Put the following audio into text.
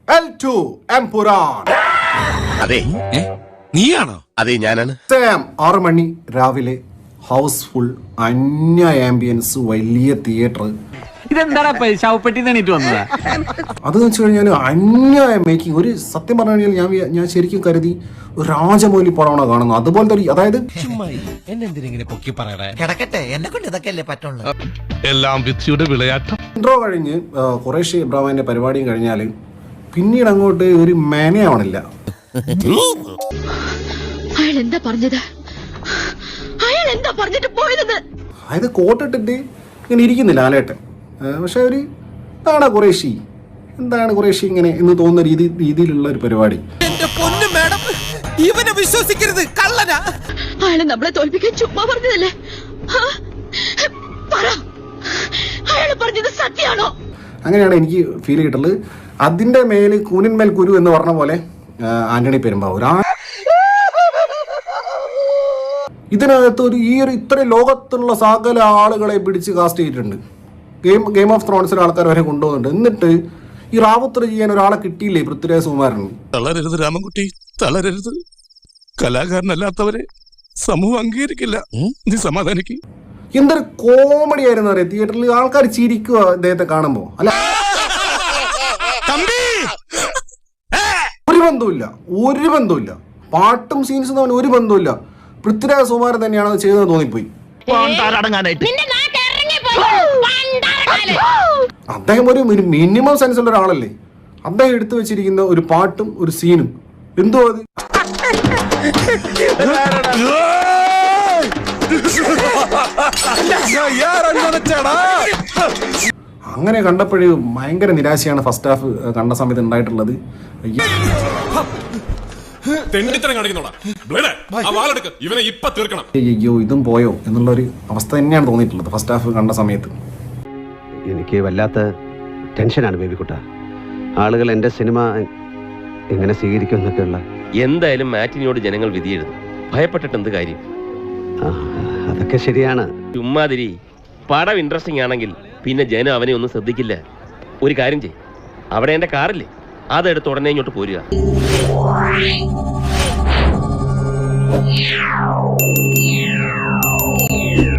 L2 Empuraan. അതെ നീയാണോ? അതെ ഞാനാണ്. 6 മണി രാവിലെ, ഹൗസ്ഫുൾ, അന്യ ആംബിയൻസ്, വലിയ തിയേറ്റർ. ഇതെന്താ ശവപ്പെട്ടി എണീറ്റ് വന്നതാ? അത് വെച്ച് കഴിഞ്ഞാൽ അന്യ മേക്കിംഗ്. ഒരു സത്യം പറഞ്ഞു കഴിഞ്ഞാൽ ഞാൻ ശരിക്കും കരുതി ഒരു രാജമൗലി പടമാണ് കാണുന്നത്. അതുപോലത്തെ അതായത് എല്ലാം വിധിയുടെ വിളയാട്ടം. ഇൻട്രോ കഴിഞ്ഞ് ഖുറൈഷി ഇബ്രാഹിമിന്റെ പരിപാടിയും കഴിഞ്ഞാൽ പിന്നീട് അങ്ങോട്ട് ഒരു മേനയാവണില്ല. അതായത് കോട്ടിട്ടിട്ട് ഇങ്ങനെ ഇരിക്കുന്നില്ല ലാലേട്ടൻ. പക്ഷെ ഒരു എന്താണ് ഖുറൈഷി, എന്താണ് ഖുറൈഷി ഇങ്ങനെ എന്ന് തോന്നുന്ന രീതിയിലുള്ള ഒരു പരിപാടി. ഇവനെ വിശ്വസിക്കരുത്, കള്ളനാ. അയാളെ നമ്മളെ തോൽപ്പിക്കാൻ ചുമ്മാ പറഞ്ഞതല്ലേ? അയാള് പറഞ്ഞത് സത്യാണോ? അങ്ങനെയാണ് എനിക്ക് ഫീൽ ചെയ്തിട്ടുള്ളത്. അതിന്റെ മേല് കൂനിന്മേൽ കുരു എന്ന് പറഞ്ഞ പോലെ ആന്റണി പെരുമ്പാവൂർ. ഇതിനകത്ത് ഇത്ര ലോകത്തുള്ള സകല ആളുകളെ പിടിച്ച് കാസ്റ്റ് ചെയ്തിട്ടുണ്ട്. ഗെയിം ഓഫ് ത്രോൺസിലെ ആൾക്കാർ വരെ കൊണ്ടുപോകുന്നുണ്ട്. എന്നിട്ട് ഈ റാവുത്തർ ചെയ്യാൻ ഒരാളെ കിട്ടിയില്ലേ പൃഥ്വിരാജ് സുകുമാരന്? തളരരുത് രാമൻകുട്ടി, തളരരുത്. കലാകാരനല്ലാത്തവരെ സമൂഹം അംഗീകരിക്കില്ല. നീ സമാധാനിക്ക്. എന്തൊരു കോമഡി ആയിരുന്നു അറിയാം. തിയേറ്ററിൽ ആൾക്കാർ ചിരിക്കുക അദ്ദേഹത്തെ കാണുമ്പോ. അല്ല, ഒരു ബന്ധമില്ല. പാട്ടും സീൻസും തമ്മിൽ ഒരു ബന്ധമില്ല. പൃഥ്വിരാജ് സുകുമാരൻ തന്നെയാണ് അത് ചെയ്തതെന്ന് തോന്നിപ്പോയി. അദ്ദേഹം ഒരു മിനിമം സെൻസ് ഉള്ള ഒരാളല്ലേ. അദ്ദേഹം എടുത്തു വെച്ചിരിക്കുന്ന ഒരു പാട്ടും ഒരു സീനും എന്തോ അത് അങ്ങനെ കണ്ടപ്പോഴേ ഭയങ്കര നിരാശയാണ് ഫസ്റ്റ് ഹാഫ് കണ്ട സമയത്ത് ഉണ്ടായിട്ടുള്ളത്. അയ്യോ ഇതും പോയോ എന്നുള്ളൊരു അവസ്ഥ തന്നെയാണ് തോന്നിയിട്ടുള്ളത് ഫസ്റ്റ് ഹാഫ് കണ്ട സമയത്ത്. എനിക്ക് വല്ലാത്ത ടെൻഷനാണ് ബേബിക്കുട്ട. ആളുകൾ എൻ്റെ സിനിമ എങ്ങനെ സ്വീകരിക്കും എന്നൊക്കെയുള്ള. എന്തായാലും മാറ്റിനിയോട് ജനങ്ങൾ വിധിയെഴുതും. ഭയപ്പെട്ടിട്ട് എന്ത് കാര്യം? അതൊക്കെ ശരിയാണ്. ചുമ്മാതിരി. പടം ഇൻട്രസ്റ്റിംഗ് ആണെങ്കിൽ പിന്നെ ജനം അവനെ ഒന്നും ശ്രദ്ധിക്കില്ല. ഒരു കാര്യം ചെയ്യ്, അവിടെ എൻ്റെ കാറില്ലേ, അതെടുത്ത് ഉടനെ ഇങ്ങോട്ട് പോരുക.